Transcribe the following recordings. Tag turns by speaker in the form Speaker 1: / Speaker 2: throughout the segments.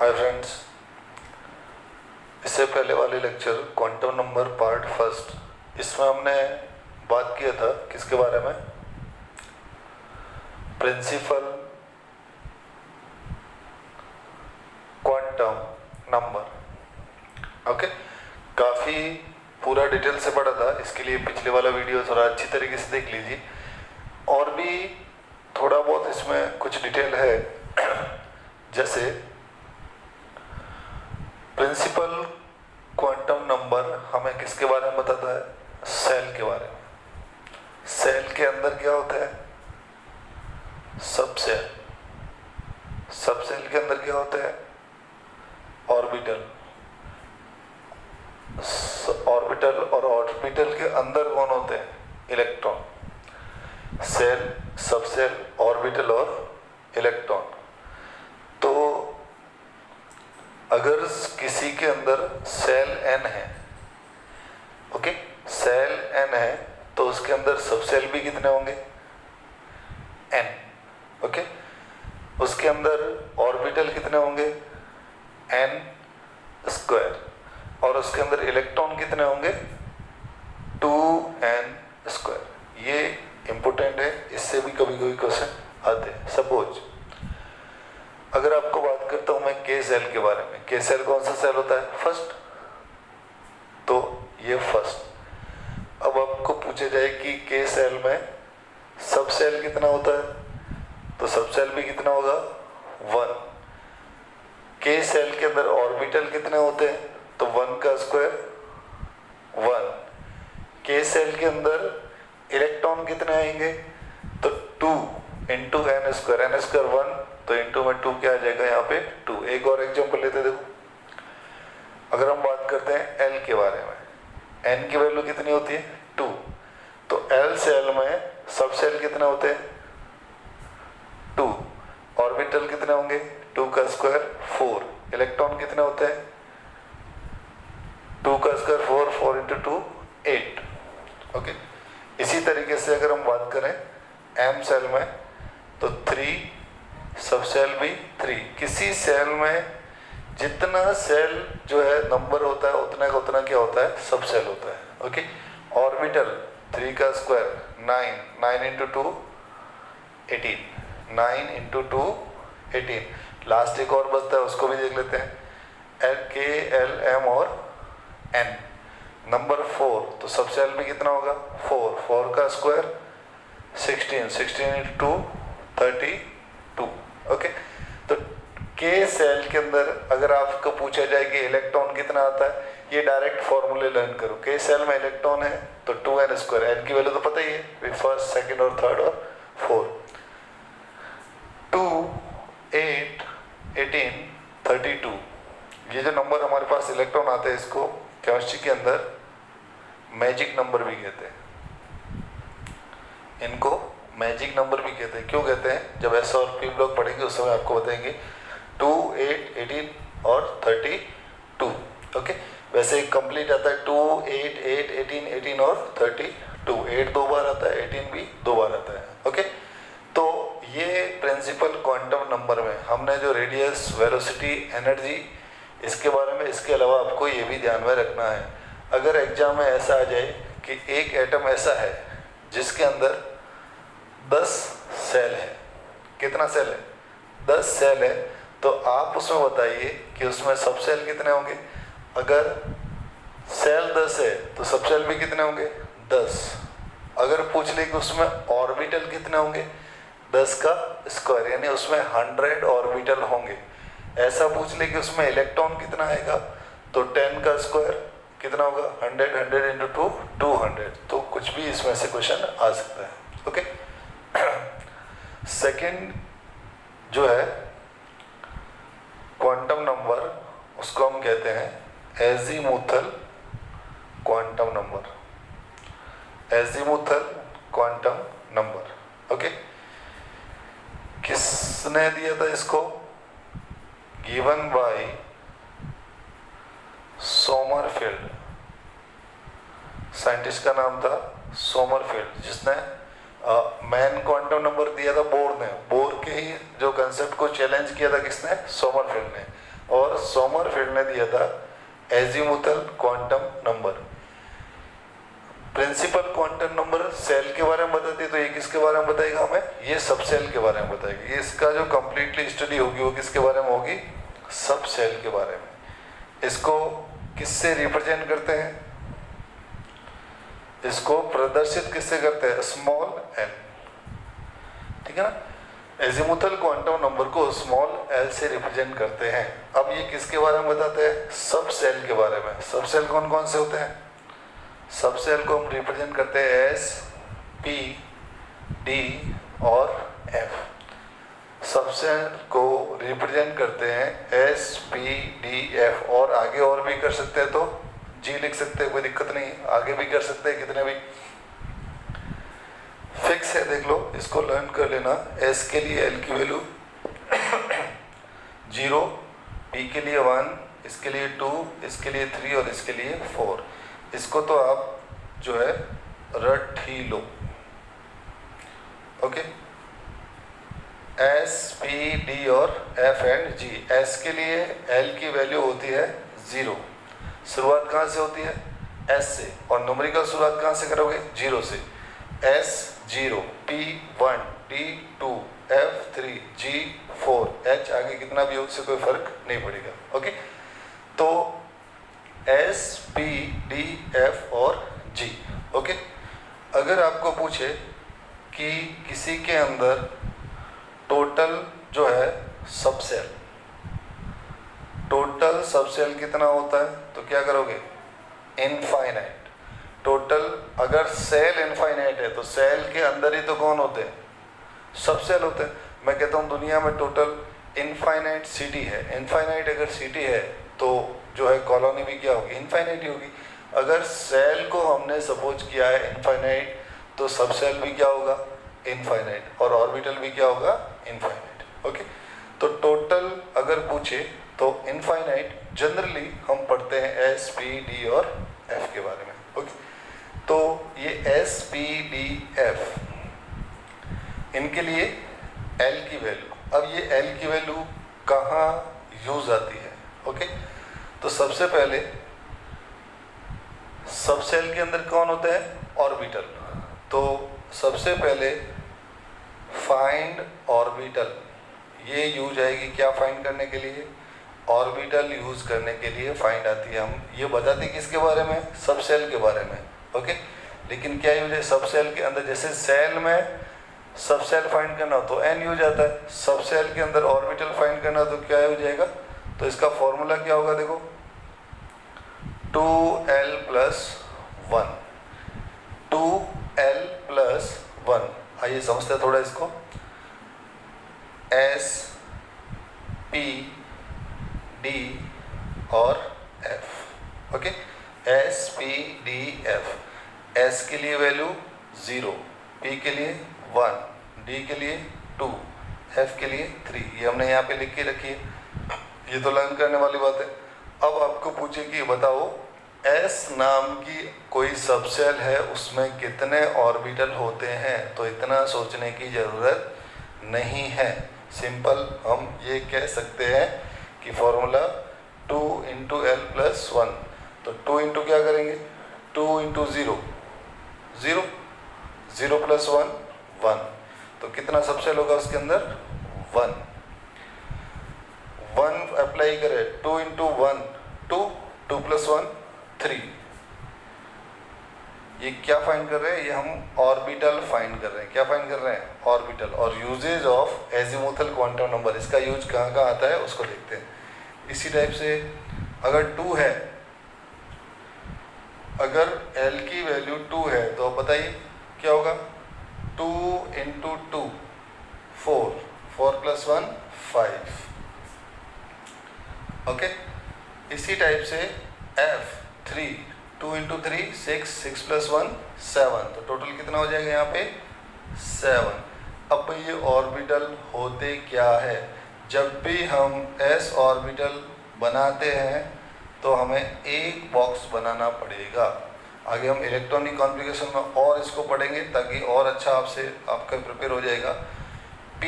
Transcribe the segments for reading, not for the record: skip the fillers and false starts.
Speaker 1: Hi friends, इससे पहले वाले lecture quantum number part first, इसमें हमने बात किया था किसके बारे में? Principal quantum number. ओके, काफ़ी पूरा डिटेल से पढ़ा था, इसके लिए पिछले वाला वीडियो थोड़ा अच्छी तरीके से देख लीजिए। और भी थोड़ा बहुत इसमें कुछ डिटेल है, जैसे प्रिंसिपल क्वांटम नंबर हमें किसके बारे में बताता है? सेल के बारे में। सेल के अंदर क्या होता है? सबसेल। सबसेल के अंदर क्या होता है? ऑर्बिटल। ऑर्बिटल और ऑर्बिटल के अंदर कौन होते हैं? इलेक्ट्रॉन। सेल, सबसेल, ऑर्बिटल और इलेक्ट्रॉन। तो अगर किसी के अंदर सेल n है, ओके, सेल n है, तो उसके अंदर सबसेल भी कितने होंगे? n, okay. उसके अंदर ऑर्बिटल कितने होंगे? n square. और उसके अंदर इलेक्ट्रॉन कितने होंगे? 2n square. ये इंपॉर्टेंट है, इससे भी कभी कभी क्वेश्चन आते हैं। सपोज अगर आपको बात करता हूं मैं के सेल के बारे में। के सेल कौन सा सेल होता है? फर्स्ट। तो ये फर्स्ट। अब आपको पूछे जाए कि के सेल में सब सेल कितना होता है, तो सब सेल भी कितना होगा? 1। के सेल के अंदर ऑर्बिटल कितने होते हैं? तो 1 का स्क्वायर 1। के सेल के अंदर इलेक्ट्रॉन कितने आएंगे? तो 2 into n square. n square 1, तो इंटू में 2 क्या आ जाएगा यहाँ पे? 2। एक और एग्जांपल लेते हैं, देखो। अगर हम बात करते हैं L के बारे में, n की वैल्यू कितनी होती है? 2। तो L सेल में सब सेल कितने होते हैं? 2। ऑर्बिटल कितने होंगे? 2 का स्क्वायर 4। इलेक्ट्रॉन कितने होते हैं? 2 का स्क्वायर 4, 4 इंटू 2 8। ओके, इसी तरीके से अगर हम बात करें M सेल में, तो 3, सब सेल भी 3। किसी सेल में जितना सेल जो है नंबर होता है, उतना का उतना क्या होता है? सब सेल होता है। ओके, ऑर्बिटल 3 का स्क्वायर 9, 9 इंटू 2 18, 9 इंटू 2 18। लास्ट एक और बचता है, उसको भी देख लेते हैं। K, L, M और N। नंबर 4, तो सब सेल में कितना होगा? 4, 4 का स्क्वायर 16, 16 इंटू 2 32। ओके, तो के सेल के अंदर अगर आपको पूछा जाए कि इलेक्ट्रॉन कितना आता है, ये डायरेक्ट फॉर्मूले लर्न करो। के सेल में इलेक्ट्रॉन है तो 2n स्क्वायर। n की वैल्यू तो पता ही है, फर्स्ट, सेकंड और थर्ड और 4। 2, 8, 18, 32। ये जो नंबर हमारे पास इलेक्ट्रॉन आते हैं, इसको केमिस्ट्री के अंदर मैजिक नंबर भी कहते हैं। इनको मैजिक नंबर भी कहते हैं। क्यों कहते हैं? जब एस और पी ब्लॉक पढ़ेंगे उस समय आपको बताएंगे। 2, 8, 18 और 32। ओके, वैसे कंप्लीट आता है 2, 8, 8, 18, 18 और 32। 8 2 बार आता है, 18 भी 2 बार आता है। ओके, तो ये प्रिंसिपल क्वांटम नंबर में हमने जो रेडियस, वेलोसिटी, एनर्जी, इसके बारे में, इसके अलावा आपको ये भी ध्यान में रखना है। अगर एग्जाम में ऐसा आ जाए कि एक एटम ऐसा है जिसके अंदर 10 सेल है। कितना सेल है? 10 सेल है। तो आप उसमें बताइए कि उसमें सब सेल कितने होंगे? अगर सेल 10 है तो सब सेल भी कितने होंगे? 10। अगर पूछ ले कि उसमें ऑर्बिटल कितने होंगे? 10 का स्क्वायर, यानी उसमें 100 ऑर्बिटल होंगे। ऐसा पूछ ले कि उसमें इलेक्ट्रॉन कितना आएगा, तो 10 का स्क्वायर कितना होगा? 100, 100 इंटू 2 200। तो कुछ भी इसमें से क्वेश्चन आ सकता है। ओके, सेकंड जो है क्वांटम नंबर, उसको हम कहते हैं azimuthal quantum number. Azimuthal quantum number. Okay, किसने दिया था इसको? Given by Sommerfeld. साइंटिस्ट का नाम था सोमरफेल्ड, जिसने मैन क्वांटम नंबर दिया था बोर ने। बोर के ही जो कंसेप्ट को चैलेंज किया था किसने? सोमरफेल्ड ने। सोमरफेल्ड ने दिया था azimuthal quantum number. Principal quantum number shell के बारे में बताती है, तो ये किसके बारे में बताएगा हमें? ये सब सेल के बारे में बताएगी। ये इसका जो कंप्लीटली स्टडी होगी वो किसके बारे में होगी? सब सेल के बारे में। इसको किससे रिप्रेजेंट करते हैं? इसको प्रदर्शित किससे करते हैं? स्मॉल एल, ठीक है ना। एजीमुथल क्वांटम नंबर को स्मॉल एल से रिप्रेजेंट करते हैं। अब ये किसके बारे में बताते हैं? सब सेल के बारे में। सब सेल कौन कौन से होते हैं? सब सेल को हम रिप्रेजेंट करते हैं एस, पी, डी और एफ। सब सेल को रिप्रेजेंट करते हैं एस, पी, डी, एफ, और आगे और भी कर सकते हैं तो जी लिख सकते हैं, कोई दिक्कत नहीं। आगे भी कर सकते हैं, कितने भी फिक्स है, देख लो, इसको लर्न कर लेना। एस के लिए एल की वैल्यू 0, पी के लिए 1, इसके लिए 2, इसके लिए 3 और इसके लिए 4। इसको तो आप जो है रट ही लो। ओके, एस, पी, डी और एफ एंड जी। एस के लिए एल की वैल्यू होती है 0। शुरुआत कहाँ से होती है? एस से। और न्यूमेरिकल शुरुआत कहाँ से करोगे? 0 से। एस 0, पी 1, डी 2, एफ 3, जी 4, एच आगे कितना भी हो उससे कोई फर्क नहीं पड़ेगा। ओके, तो एस, पी, डी, एफ और जी। ओके, अगर आपको पूछे कि किसी के अंदर टोटल जो है सब सेल, टोटल सब सेल कितना होता है, तो क्या करोगे? इनफाइनाइट। टोटल, अगर सेल इनफाइनाइट है तो सेल के अंदर ही तो कौन होते हैं? सब सेल होते हैं। मैं कहता हूँ दुनिया में टोटल इनफाइनाइट सिटी है। इनफाइनाइट अगर सिटी है तो जो है कॉलोनी भी क्या होगी? इनफाइनाइट ही होगी। अगर सेल को हमने सपोज किया है इनफाइनाइट, तो सब सेल भी क्या होगा? इनफाइनाइट। और ऑर्बिटल भी क्या होगा? इनफाइनाइट। ओके, तो टोटल अगर पूछे तो इनफाइनाइट जनरली हम पढ़ते हैं एस, पी, डी और एफ के बारे में। ओके, तो ये एस, पी, डी, एफ, इनके लिए एल की वैल्यू। अब ये एल की वैल्यू कहाँ यूज आती है? ओके, तो सबसे पहले सब सेल के अंदर कौन होता है? ऑर्बिटल। तो सबसे पहले फाइंड ऑर्बिटल, ये यूज आएगी क्या फाइंड करने के लिए? ऑर्बिटल यूज करने के लिए फाइंड आती है। हम ये बताते हैं किसके बारे में? सब सेल के बारे में। ओके, लेकिन क्या यूज है सब सेल के अंदर? जैसे सेल में सब सेल फाइंड करना हो तो एन यूज आता है। सब सेल के अंदर ऑर्बिटल फाइंड करना तो क्या यूज आएगा? तो इसका फॉर्मूला क्या होगा? देखो, 2l + 1, 2l + 1। आइए समझते हैं थोड़ा इसको। एस, पी, डी और F. Okay, S, P, D, F. S के लिए वैल्यू 0, पी के लिए 1, डी के लिए 2, एफ के लिए 3। ये हमने यहाँ पे लिख के रखी है, ये तो लर्न करने वाली बात है। अब आपको पूछे कि बताओ एस नाम की कोई सबसेल है, उसमें कितने ऑर्बिटल होते हैं? तो इतना सोचने की ज़रूरत नहीं है। सिंपल हम ये कह सकते हैं कि फॉर्मूला 2 × l + 1। तो 2 इंटू क्या करेंगे? 2 × 0, 0, 0 + 1, 1। तो कितना सबसेल होगा उसके अंदर? 1। 1 अप्लाई करें, 2 × 1 2, 2 + 1 3। ये क्या फाइंड कर रहे हैं? ये हम ऑर्बिटल फाइंड कर रहे हैं। क्या फाइंड कर रहे हैं? ऑर्बिटल। और uses of azimuthal quantum number, इसका यूज कहाँ कहाँ आता है उसको देखते हैं। इसी टाइप से अगर 2 है, अगर L की वैल्यू 2 है तो आप बताइए क्या होगा? 2 × 2 4, 4 + 1 5। ओके, इसी टाइप से F 3, 2 × 3 6, 6 + 1 7। तो टोटल कितना हो जाएगा यहाँ पे? 7। अब ये ऑर्बिटल होते क्या है? जब भी हम s ऑर्बिटल बनाते हैं तो हमें एक बॉक्स बनाना पड़ेगा। आगे हम इलेक्ट्रॉनिक कॉन्फ़िगरेशन में और इसको पढ़ेंगे ताकि और अच्छा आपका प्रिपेयर हो जाएगा। P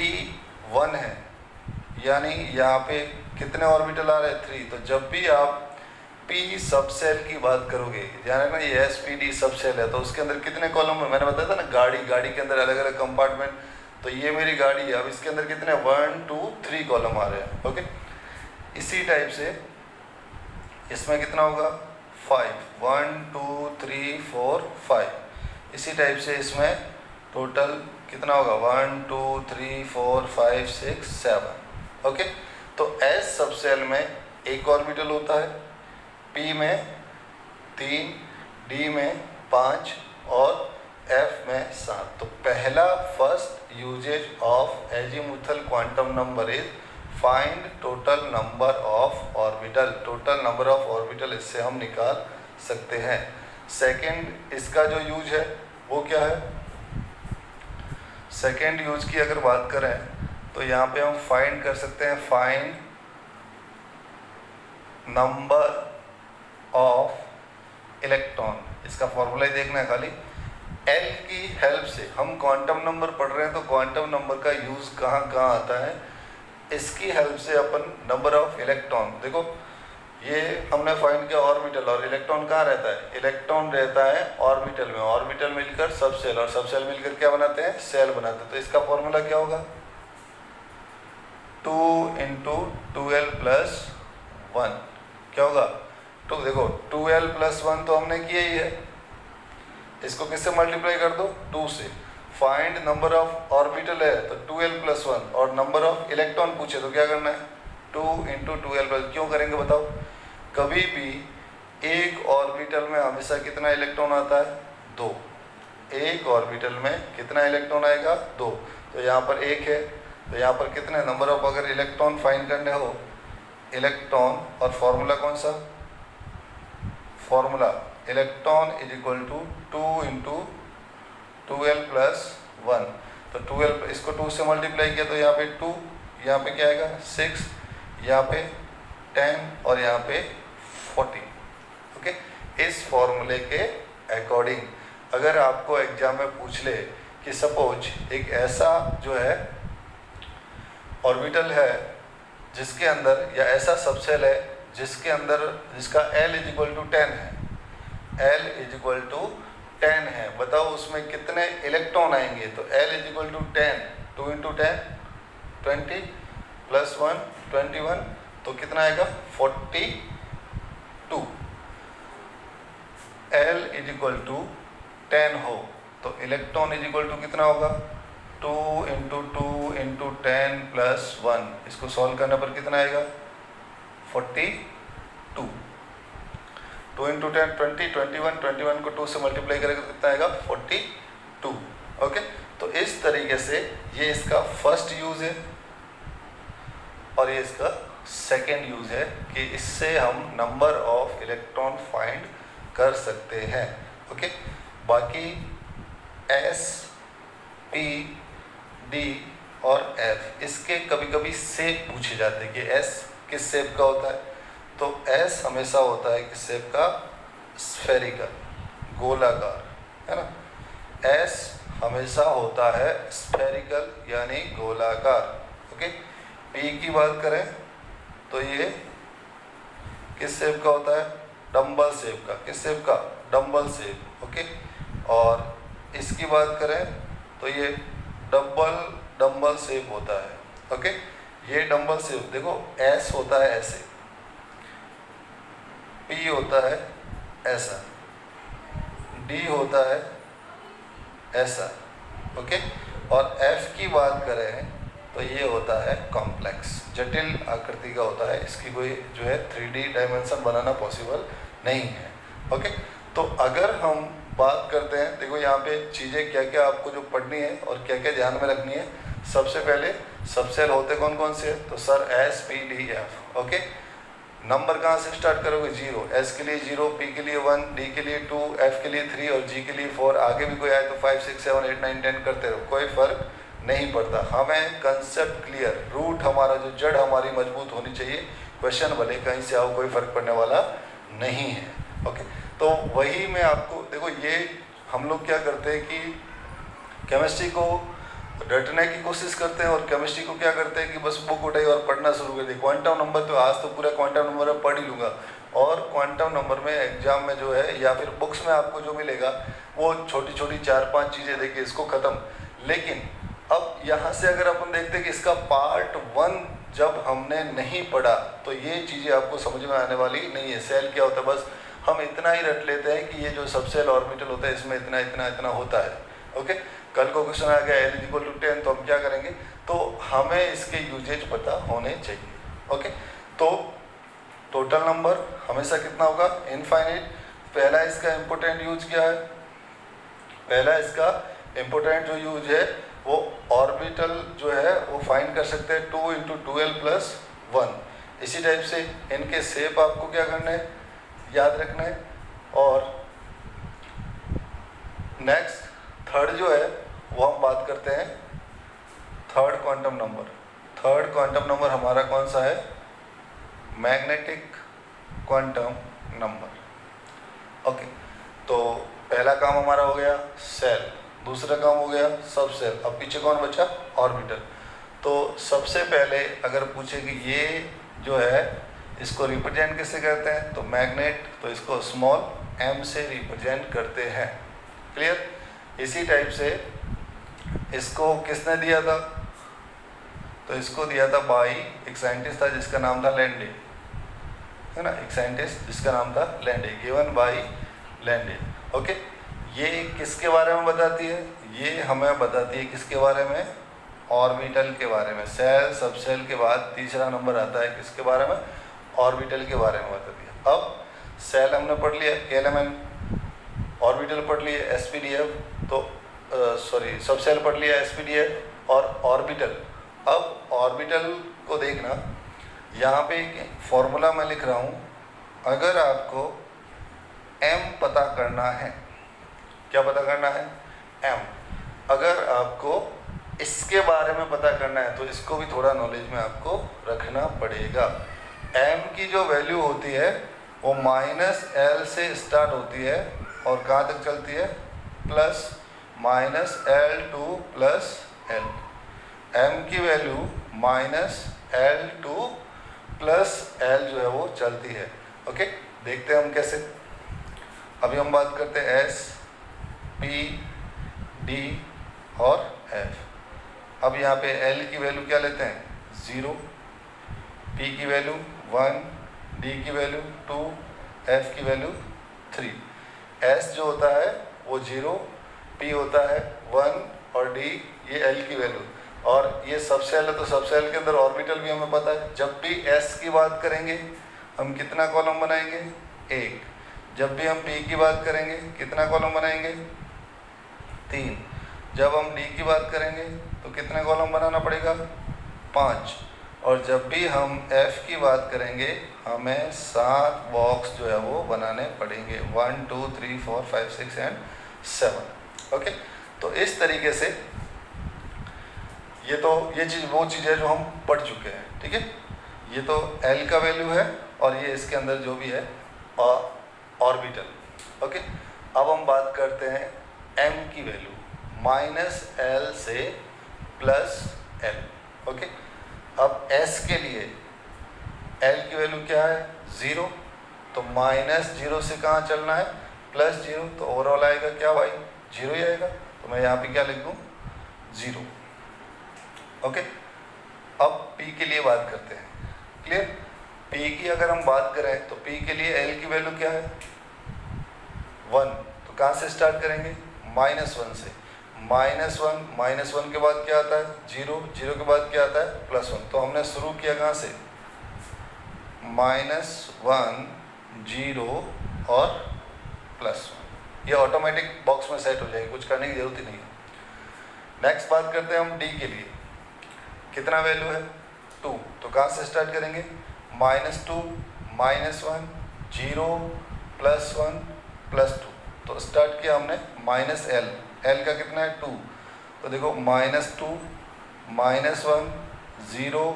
Speaker 1: 1 है, यानी यहाँ पे कितने ऑर्बिटल आ रहे हैं 3। तो जब भी आप पी सब सेल की बात करोगे, ध्यान रखना ये एसपीडी सब सेल है, तो उसके अंदर कितने कॉलम है, मैंने बताया था ना गाड़ी के अंदर अलग अलग कंपार्टमेंट, तो ये मेरी गाड़ी है, अब इसके अंदर कितने 1 2 3 कॉलम आ रहे हैं। ओके, इसी टाइप से इसमें कितना होगा 5 1 2 3 4 5। इसी टाइप से इसमें टोटल कितना होगा 1 2 3 4 5 6 7। ओके, तो एस सब सेल में एक ऑर्बिटल होता है, पी में 3, डी में 5 और एफ में 7। तो पहला first uses of azimuthal quantum number is find total number of orbital. Total number of orbital इससे हम निकाल सकते हैं। सेकंड इसका जो यूज है वो क्या है, सेकंड यूज की अगर बात करें तो यहाँ पे हम फाइंड कर सकते हैं, फाइंड नंबर ऑफ इलेक्ट्रॉन। इसका फॉर्मूला ही देखना है खाली, एल की हेल्प से हम क्वांटम नंबर पढ़ रहे हैं, तो क्वांटम नंबर का यूज कहाँ आता है, इसकी हेल्प से अपन नंबर ऑफ इलेक्ट्रॉन, देखो ये हमने फाइंड किया ऑर्बिटल, और इलेक्ट्रॉन कहाँ रहता है, इलेक्ट्रॉन रहता है ऑर्बिटल में, ऑर्बिटल मिलकर सब सेल, और सब सेल मिलकर क्या बनाते हैं, सेल बनाते हैं। तो इसका फॉर्मूला क्या होगा 2 × 2l + 1 क्या होगा, तो देखो 2l + 1 तो हमने किया ही है, इसको किससे मल्टीप्लाई कर दो 2 से। फाइंड नंबर ऑफ ऑर्बिटल है तो 2l + 1, और नंबर ऑफ इलेक्ट्रॉन पूछे तो क्या करना है 2 × 2l+। क्यों करेंगे बताओ, कभी भी एक ऑर्बिटल में हमेशा कितना इलेक्ट्रॉन आता है 2, एक ऑर्बिटल में कितना इलेक्ट्रॉन आएगा 2, तो यहाँ पर 1 है, तो यहाँ पर कितने नंबर ऑफ अगर इलेक्ट्रॉन फाइंड करने हो, इलेक्ट्रॉन, और फॉर्मूला कौन सा, फॉर्मूला इलेक्ट्रॉन = 2 × 2l + 1। तो 2l इसको 2 से मल्टीप्लाई किया तो यहाँ पे 2, यहाँ पे क्या आएगा 6, यहाँ पे 10 और यहाँ पे 40। ओके, इस फॉर्मूले के अकॉर्डिंग अगर आपको एग्जाम में पूछ ले कि सपोज एक ऐसा जो है ऑर्बिटल है जिसके अंदर, या ऐसा सबसेल है जिसके अंदर जिसका L = 10 है, L = 10 है, बताओ उसमें कितने इलेक्ट्रॉन आएंगे, तो L = 10, 2 × 10 20 + 1 21, तो कितना आएगा 42। L = 10 हो तो इलेक्ट्रॉन = कितना होगा 2 × 2 × 10 + 1, इसको सॉल्व करने पर कितना आएगा 42। 2 × 10 20 21, 21 को 2 से मल्टीप्लाई करेगा तो कितना आएगा 42। ओके, तो इस तरीके से ये इसका फर्स्ट यूज है और ये इसका सेकेंड यूज है कि इससे हम नंबर ऑफ इलेक्ट्रॉन फाइंड कर सकते हैं। ओके, बाकी एस, पी, डी और एफ इसके कभी कभी शेप पूछे जाते हैं कि एस किस शेप का होता है, तो एस हमेशा होता है किस शेप का, स्फेरिकल, गोलाकार, है ना। एस हमेशा होता है स्फेरिकल यानी गोलाकार। ओके, पी की बात करें तो ये किस शेप का होता है, डम्बल शेप का, किस शेप का, डम्बल शेप। ओके, और इसकी बात करें तो ये डम्बल शेप होता है। ओके, ये डम्बल शेप, देखो एस होता है ऐसे, पी होता है ऐसा, डी होता है ऐसा। ओके, और एफ की बात करें तो ये होता है कॉम्प्लेक्स, जटिल आकृति का होता है, इसकी कोई जो है 3D डायमेंशन बनाना पॉसिबल नहीं है। ओके, तो अगर हम बात करते हैं, देखो यहाँ पे चीज़ें क्या क्या आपको जो पढ़नी है और क्या क्या ध्यान में रखनी है। सबसे पहले सबसेल होते कौन कौन से हैं, तो sir S, P, D, F. Okay, number कहाँ से स्टार्ट करोगे, 0, एस के लिए 0, पी के लिए 1, डी के लिए 2, एफ के लिए 3 और जी के लिए 4। आगे भी कोई आए तो 5 6 7 8 9 10 करते रहो, कोई फर्क नहीं पड़ता। हमें कंसेप्ट क्लियर, रूट हमारा जो जड़ हमारी मजबूत होनी चाहिए, क्वेश्चन भले कहीं से आओ कोई फर्क पड़ने वाला नहीं है। ओके, तो वही मैं आपको, देखो ये हम लोग क्या करते हैं कि केमिस्ट्री को रटने की कोशिश करते हैं और केमिस्ट्री को क्या करते हैं कि बस बुक उठाई और पढ़ना शुरू कर दी। क्वांटम नंबर तो आज तो पूरा क्वांटम नंबर पढ़ ही लूँगा, और क्वांटम नंबर में एग्जाम में जो है या फिर बुक्स में आपको जो मिलेगा वो छोटी छोटी 4-5 चीज़ें देखिए, इसको ख़त्म। लेकिन अब यहाँ से अगर अपन देखते हैं कि इसका पार्ट 1 जब हमने नहीं पढ़ा तो ये चीज़ें आपको समझ में आने वाली नहीं है। सेल क्या होता है, बस हम इतना ही रट लेते हैं कि ये जो सबसेल ऑर्बिटल होता है इसमें इतना इतना इतना होता है। ओके, कल को क्वेश्चन आ गया L = 10 तो हम क्या करेंगे, तो हमें इसके यूजेज पता होने चाहिए। ओके, तो टोटल नंबर हमेशा कितना होगा, इनफाइनाइट। पहला इसका इम्पोर्टेंट यूज क्या है, पहला इसका इम्पोर्टेंट जो यूज है वो ऑर्बिटल जो है वो फाइंड कर सकते हैं 2 × 2l+1। इसी टाइप से इनके शेप आपको क्या करना है, याद रखना है। और नेक्स्ट थर्ड जो है वो हम बात करते हैं third quantum number. Third quantum number हमारा कौन सा है, मैग्नेटिक क्वांटम नंबर। ओके, तो पहला काम हमारा हो गया सेल, दूसरा काम हो गया सब सेल। अब पीछे कौन बचा, ऑर्बिटल। तो सबसे पहले अगर पूछे कि ये जो है इसको रिप्रेजेंट किससे करते हैं, तो मैग्नेट, तो इसको स्मॉल m से रिप्रेजेंट करते हैं। क्लियर। इसी टाइप से इसको किसने दिया था, तो इसको दिया था बाई एक साइंटिस्ट था जिसका नाम था लैंडे, है ना, एक साइंटिस्ट जिसका नाम था Landé, given by Landé. Okay, ये किसके बारे में बताती है, ये हमें बताती है किसके बारे में, ऑर्बिटल के बारे में। सेल सब सेल के बाद तीसरा नंबर आता है किसके बारे में, ऑर्बिटल के बारे में बताती है। अब सेल हमने पढ़ लिया एलिमेंट, ऑर्बिटल पढ़ लिए SPDF, तो सॉरी सब सेल पढ़ लिया SPDF और ऑर्बिटल। अब ऑर्बिटल को देखना, यहाँ पे एक फॉर्मूला मैं लिख रहा हूँ। अगर आपको m पता करना है, क्या पता करना है, m। अगर आपको इसके बारे में पता करना है तो इसको भी थोड़ा नॉलेज में आपको रखना पड़ेगा। m की जो वैल्यू होती है वो -L से स्टार्ट होती है और कहाँ तक चलती है, +-L2 + L। m की वैल्यू -L2 + L जो है वो चलती है। ओके, देखते हैं हम कैसे। अभी हम बात करते हैं S, P, D और F। अब यहाँ पे L की वैल्यू क्या लेते हैं, 0, P की वैल्यू 1, D की वैल्यू 2, F की वैल्यू 3। S जो होता है वो 0, P होता है 1 और D ये L की वैल्यू। और ये सब सेल है तो सब सेल के अंदर ऑर्बिटल भी हमें पता है। जब भी S की बात करेंगे हम कितना कॉलम बनाएंगे, 1। जब भी हम P की बात करेंगे कितना कॉलम बनाएंगे, 3। जब हम D की बात करेंगे तो कितना कॉलम बनाना पड़ेगा, 5। और जब भी हम F की बात करेंगे हमें 7 बॉक्स जो है वो बनाने पड़ेंगे, 1 2 3 4 5 6 एंड 7। ओके, तो इस तरीके से ये चीज़ वो चीज़ है जो हम पढ़ चुके हैं। ठीक है, ये तो L का वैल्यू है और ये इसके अंदर जो भी है ऑर्बिटल। ओके, अब हम बात करते हैं M की वैल्यू, -L से +L। ओके, अब S के लिए L की वैल्यू क्या है, 0, तो -0 से कहाँ चलना है, +0, तो ओवरऑल आएगा क्या भाई, 0 ही आएगा। तो मैं यहाँ पे क्या लिख दूँ, 0। ओके, अब P के लिए बात करते हैं। क्लियर। P की अगर हम बात करें तो P के लिए L की वैल्यू क्या है, 1, तो कहाँ से स्टार्ट करेंगे, -1 से। -1 के बाद क्या आता है, 0, 0 के बाद क्या आता है, +1। तो हमने शुरू किया कहाँ से, -1 0 और +1। ये ऑटोमेटिक बॉक्स में सेट हो जाएगी, कुछ करने की जरूरत ही नहीं है। नेक्स्ट बात करते हैं हम D के लिए, कितना वैल्यू है, 2, तो कहाँ से स्टार्ट करेंगे, -2 -1 0 +1 +2। तो स्टार्ट किया हमने -L, L का कितना है, 2, तो देखो -2 -1 0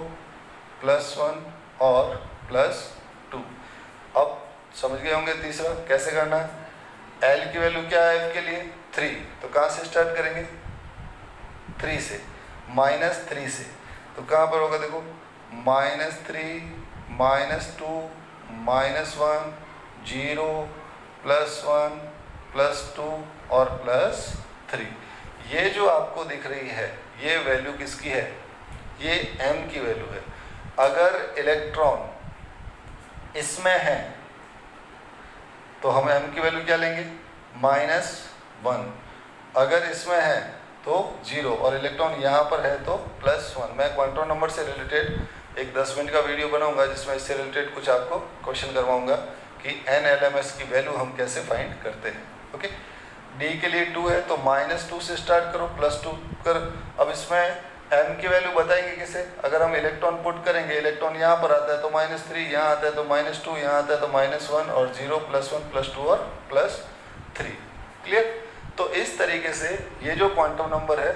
Speaker 1: +1 और +2। अब समझ गए होंगे तीसरा कैसे करना है। L की वैल्यू क्या है F के लिए, 3, तो कहाँ से स्टार्ट करेंगे, 3 से। -3 से, तो कहाँ पर होगा देखो, -3, -2, -1, 0, +1, +2 और +3। ये जो आपको दिख रही है ये वैल्यू किसकी है, ये m की वैल्यू है। अगर इलेक्ट्रॉन इसमें है तो हम m की वैल्यू क्या लेंगे, -1। अगर इसमें है तो 0 और इलेक्ट्रॉन यहाँ पर है तो +1। मैं क्वांटम नंबर से रिलेटेड एक 10 मिनट का वीडियो बनाऊंगा जिसमें इससे रिलेटेड कुछ आपको क्वेश्चन करवाऊंगा कि n LMS की वैल्यू हम कैसे फाइंड करते हैं। ओके, d के लिए 2 है तो -2 से स्टार्ट करो, +2 कर। अब इसमें m की वैल्यू बताएंगे किसे, अगर हम इलेक्ट्रॉन पुट करेंगे, इलेक्ट्रॉन यहाँ पर आता है तो -3, यहाँ आता है तो -2, यहाँ आता है तो -1 और 0, +1, +2 और +3। क्लियर। तो इस तरीके से ये जो क्वांटम नंबर है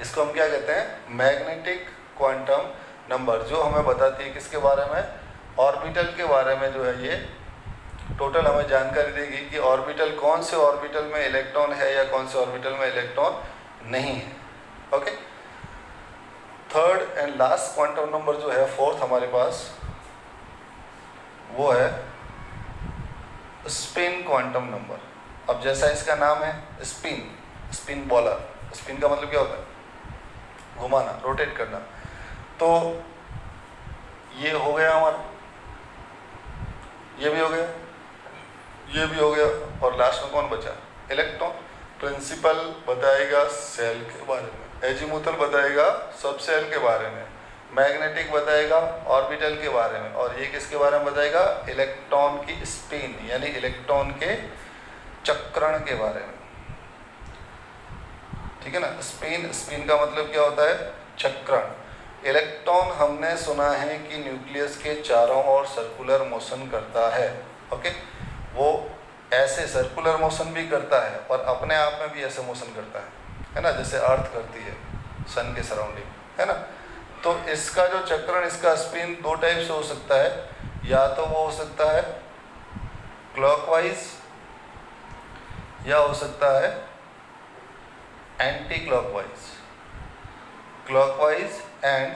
Speaker 1: इसको हम क्या कहते हैं, मैग्नेटिक क्वांटम नंबर, जो हमें बताती है किसके बारे में, ऑर्बिटल के बारे में। जो है ये टोटल हमें जानकारी देगी कि ऑर्बिटल, कौन से ऑर्बिटल में इलेक्ट्रॉन है या कौन से ऑर्बिटल में इलेक्ट्रॉन नहीं है। Okay, third and last quantum number जो है, फोर्थ हमारे पास, वो है स्पिन क्वांटम नंबर। अब जैसा इसका नाम है स्पिन, स्पिन बॉलर, स्पिन का मतलब क्या होता है, घुमाना, रोटेट करना। तो ये हो गया हमारा, ये भी हो गया, ये भी हो गया, और लास्ट में कौन बचा, इलेक्ट्रॉन। प्रिंसिपल बताएगा सेल के बारे में, एजीमुथल बताएगा सब सेल के बारे में, मैग्नेटिक बताएगा ऑर्बिटल के बारे में, और ये किसके बारे में बताएगा, इलेक्ट्रॉन की स्पिन यानी इलेक्ट्रॉन के चक्रण के बारे में। ठीक है ना, स्पिन, स्पिन का मतलब क्या होता है, चक्रण। इलेक्ट्रॉन हमने सुना है कि न्यूक्लियस के चारों ओर सर्कुलर मोशन करता है। ओके, वो ऐसे सर्कुलर मोशन भी करता है और अपने आप में भी ऐसे मोशन करता है ना, जैसे अर्थ करती है सन के सराउंडिंग, है ना। तो इसका जो चक्रण, इसका स्पिन दो टाइप से हो सकता है, या तो वो हो सकता है क्लॉकवाइज या हो सकता है anti clockwise, clockwise and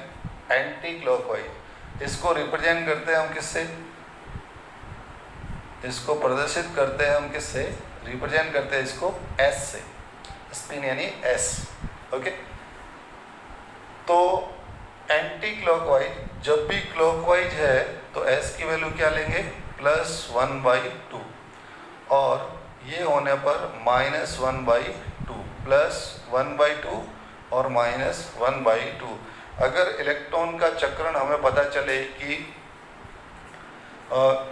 Speaker 1: anti clockwise. इसको रिप्रेजेंट करते हैं हम किससे, इसको प्रदर्शित करते हैं हम किससे, रिप्रेजेंट करते हैं इसको S से, स्पिन यानी S। ओके, तो एंटी क्लॉकवाइज, जब भी क्लॉकवाइज है तो S की वैल्यू क्या लेंगे, +1/2, और ये होने पर -1/2, +1/2 और -1/2। अगर इलेक्ट्रॉन का चक्रण हमें पता चले कि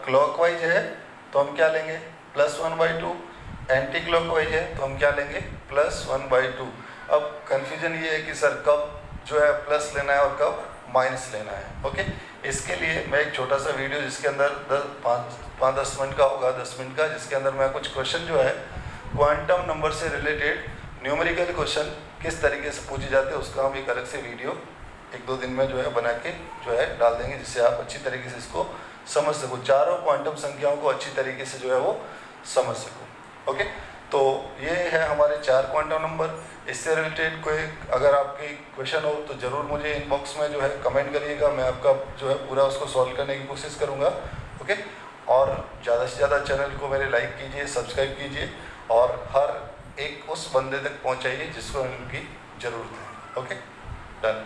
Speaker 1: क्लॉकवाइज है तो हम क्या लेंगे, +1/2, एंटी क्लॉकवाइज है तो हम क्या लेंगे, +1/2। अब कन्फ्यूजन ये है कि सर कब जो है प्लस लेना है और कब माइनस लेना है। ओके, इसके लिए मैं एक छोटा सा वीडियो जिसके अंदर 5-10 मिनट का होगा, 10 मिनट का, जिसके अंदर मैं कुछ क्वेश्चन जो है क्वांटम नंबर से रिलेटेड न्यूमेरिकल क्वेश्चन किस तरीके से पूछे जाते हैं उसका हम एक अलग से वीडियो 1-2 दिन में जो है बना के जो है डाल देंगे, जिससे आप अच्छी तरीके से इसको समझ सको, चारों क्वांटम संख्याओं को अच्छी तरीके से जो है वो समझ सको। ओके, तो ये है हमारे 4 क्वांटम नंबर। इससे रिलेटेड कोई अगर आपकी क्वेश्चन हो तो ज़रूर मुझे इनबॉक्स में जो है कमेंट करिएगा, मैं आपका जो है पूरा उसको सॉल्व करने की कोशिश करूँगा। ओके, और ज़्यादा से ज़्यादा चैनल को मेरे लाइक कीजिए, सब्सक्राइब कीजिए, और हर एक उस बंदे तक पहुँचाइए जिसको इनकी ज़रूरत है। Okay, done.